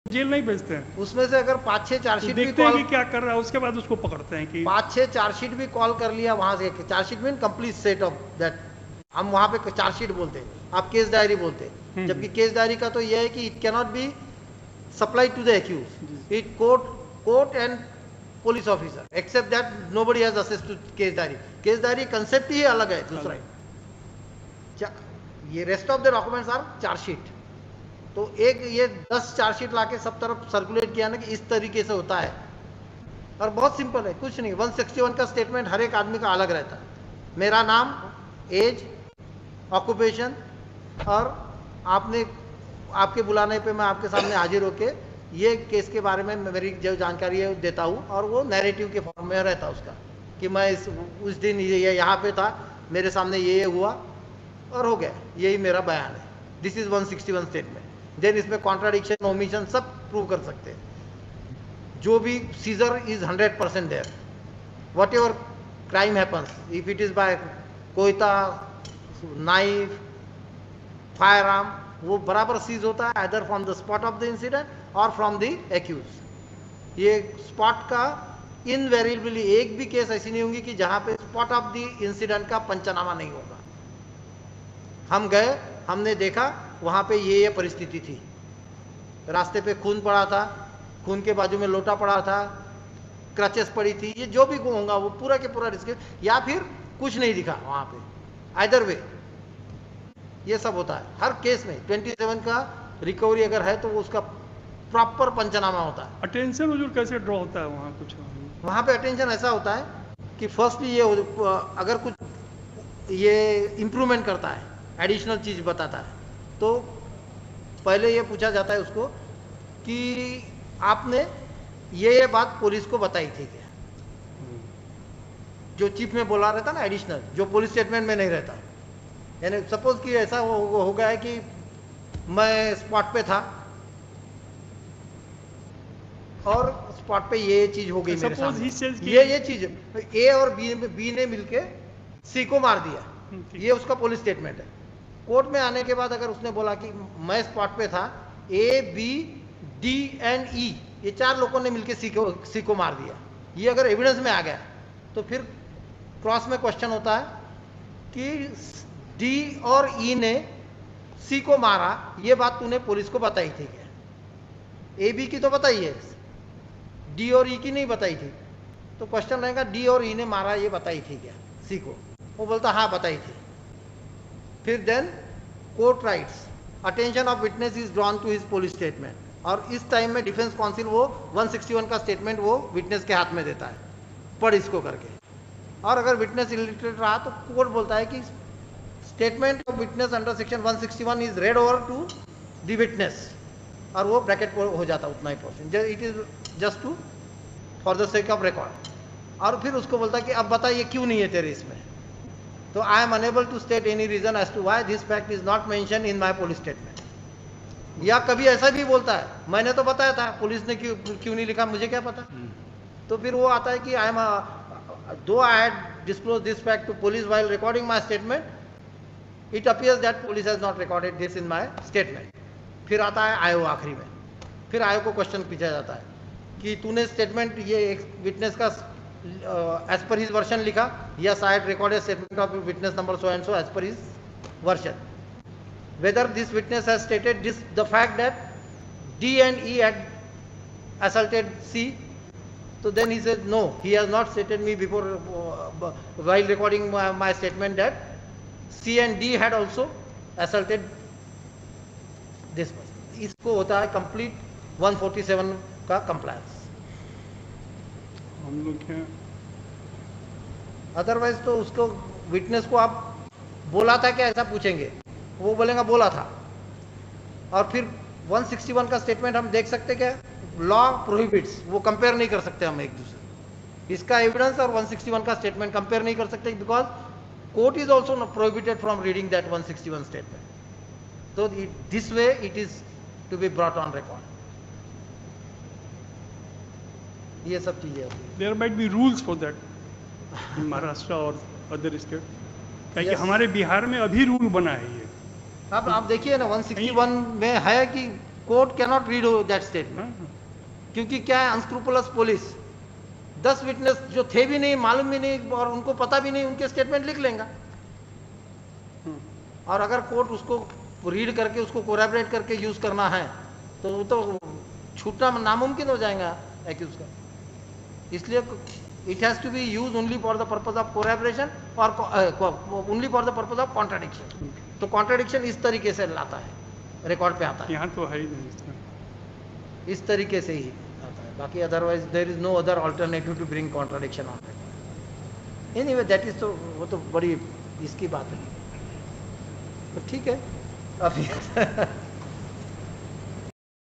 Jail नहीं भेजते हैं, उसमें से अगर 5-6 तो चार्जशीट भी देखते हैं कॉल, कि क्या कर रहा है, उसके बाद उसको पकड़ते हैं कि 5-6 चार्जशीट भी कॉल कर लिया वहां से, chargesheet mean complete set of that, हम वहां पे चार्जशीट बोलते हैं, आप केस डायरी बोलते हैं। जबकि केस डायरी का तो यह है कि it cannot be supplied to the accused, it court and police officer, except that nobody has access to case diary. Case diary concept ही अलग है दूसरा है। ये rest of the documents are chargesheet. तो एक ये 10 चार्जशीट लाके सब तरफ सर्कुलेट किया ना कि इस तरीके से होता है, और बहुत सिंपल है, कुछ नहीं। 161 का स्टेटमेंट हर एक आदमी का अलग रहता है, मेरा नाम, एज, ऑक्यूपेशन, और आपने, आपके बुलाने पे मैं आपके सामने हाजिर होके ये केस के बारे में मेरी जो जानकारी है देता हूँ, और वो नैरेटिव के फॉर्म में रहता है उसका, कि मैं उस दिन ये यहाँ पे था, मेरे सामने ये हुआ और हो गया, यही मेरा बयान है। This is 161 statement. देन इसमें कॉन्ट्राडिक्शन, ओमिशन सब प्रूव कर सकते हैं। जो भी seizure is 100% there, whatever crime happens, if it is by कोयता, नाइफ, फायर आर्म, वो बराबर सीज होता है, either from the spot of the incident और फ्रॉम द एक्यूज। ये स्पॉट का इनवेरिएबली एक भी केस ऐसी नहीं होंगी कि जहां पे स्पॉट ऑफ द इंसिडेंट का पंचनामा नहीं होगा। हम गए, हमने देखा वहां पे ये परिस्थिति थी, रास्ते पे खून पड़ा था, खून के बाजू में लोटा पड़ा था, क्रचेस पड़ी थी, ये जो भी होगा वो पूरा के पूरा डिस्क्रिप्शन, या फिर कुछ नहीं दिखा वहां पे, आइदर वे ये सब होता है हर केस में। 27 का रिकवरी अगर है तो वो उसका प्रॉपर पंचनामा होता है। अटेंशन हुजूर कैसे ड्रॉ होता है वहाँ कुछ? वहां पे अटेंशन ऐसा होता है कि फर्स्टली ये अगर कुछ ये इंप्रूवमेंट करता है, एडिशनल चीज बताता है, तो पहले ये पूछा जाता है उसको कि आपने ये बात पुलिस को बताई थी क्या? जो चीफ में बोला रहता ना एडिशनल, जो पुलिस स्टेटमेंट में नहीं रहता। यानी सपोज कि ऐसा हो गया है कि मैं स्पॉट पे था और स्पॉट पे ये चीज हो गई मेरे सामने, ये चीज ए और बी ने मिलके सी को मार दिया, ये उसका पुलिस स्टेटमेंट है। कोर्ट में आने के बाद अगर उसने बोला कि मैं स्पॉट पे था, ए, बी, डी एंड ई, ये 4 लोगों ने मिलकर सी को मार दिया, ये अगर एविडेंस में आ गया तो फिर क्रॉस में क्वेश्चन होता है कि डी और ई ने सी को मारा, ये बात तूने पुलिस को बताई थी क्या? ए बी की तो बताई है, डी और ई की नहीं बताई थी। तो क्वेश्चन रहेगा डी और ई ने मारा ये बताई थी क्या सी को? वो बोलता हाँ बताई थी। फिर then court rights attention of witness is drawn to his police statement, और इस टाइम में डिफेंस काउंसिल वो 161 का स्टेटमेंट वो विटनेस के हाथ में देता है, पढ़ इसको करके। और अगर विटनेस इलिटरेट रहा तो कोर्ट बोलता है कि statement of witness under section 161 is read over to the witness, और वो ब्रैकेट हो जाता उतना ही portion, it is just to for the sake of record. और फिर उसको बोलता है कि अब बता ये क्यों नहीं है तेरे इसमें, तो I am unable to state any reason as to why this fact is not mention in my police statement. या कभी ऐसा भी बोलता है मैंने तो बताया था, पुलिस ने क्यों नहीं लिखा मुझे क्या पता। तो फिर वो आता है कि I am though I had disclose this fact to police while recording my statement, it appears that police has not recorded this in my statement. फिर आता है आयो आखिरी में, फिर आयो को क्वेश्चन पूछा जाता है कि तूने स्टेटमेंट ये विटनेस का एज पर हिज वर्शन लिखा, yes I had recorded statement of witness number so and so as per his version, whether this witness has stated this the fact that D and E had assaulted C. So then he says no, he has not stated me before while recording my statement that C and D had also assaulted this person. इसको होता है complete 147 का compliance। हम लोग क्या, otherwise तो उसको witness को आप बोला था क्या ऐसा पूछेंगे, वो बोलेगा बोला था। और फिर 161 का स्टेटमेंट हम देख सकते क्या, लॉ प्रोहिबिट्स, वो कंपेयर नहीं कर सकते हम एक दूसरे, इसका एविडेंस और 161 का स्टेटमेंट कंपेयर नहीं कर सकते, because court is also prohibited from reading that 161 statement. तो this way it is to be brought on record. ये सब चीजें होती है। There might be rules for that in Maharashtra और अदर स्टेट, क्योंकि हमारे बिहार में अभी रूल बना है ये। अब आप देखिए ना 161 में है कि court cannot read that statement, क्योंकि क्या है, अनस्क्रूपुलस पुलिस 10 विटनेस जो थे भी नहीं, मालूम भी नहीं और उनको पता भी नहीं, उनके स्टेटमेंट लिख लेंगे। और अगर कोर्ट उसको रीड करके उसको कोरैबोरेट करके यूज करना है तो वो तो छूटना नामुमकिन हो जाएगा एक्यूज का। इसलिए it has to be use only for the purpose of corroboration और only for the purpose of contradiction. तो कॉन्ट्राडिक्शन इस तरीके से लाता है, रिकॉर्ड पे आता है। यहाँ तो है ही नहीं इस तरीके से ही आता है, बाकी otherwise there is no other alternative to bring contradiction on it. Anyway that is, तो वो तो बड़ी इसकी बात है। तो ठीक है अभी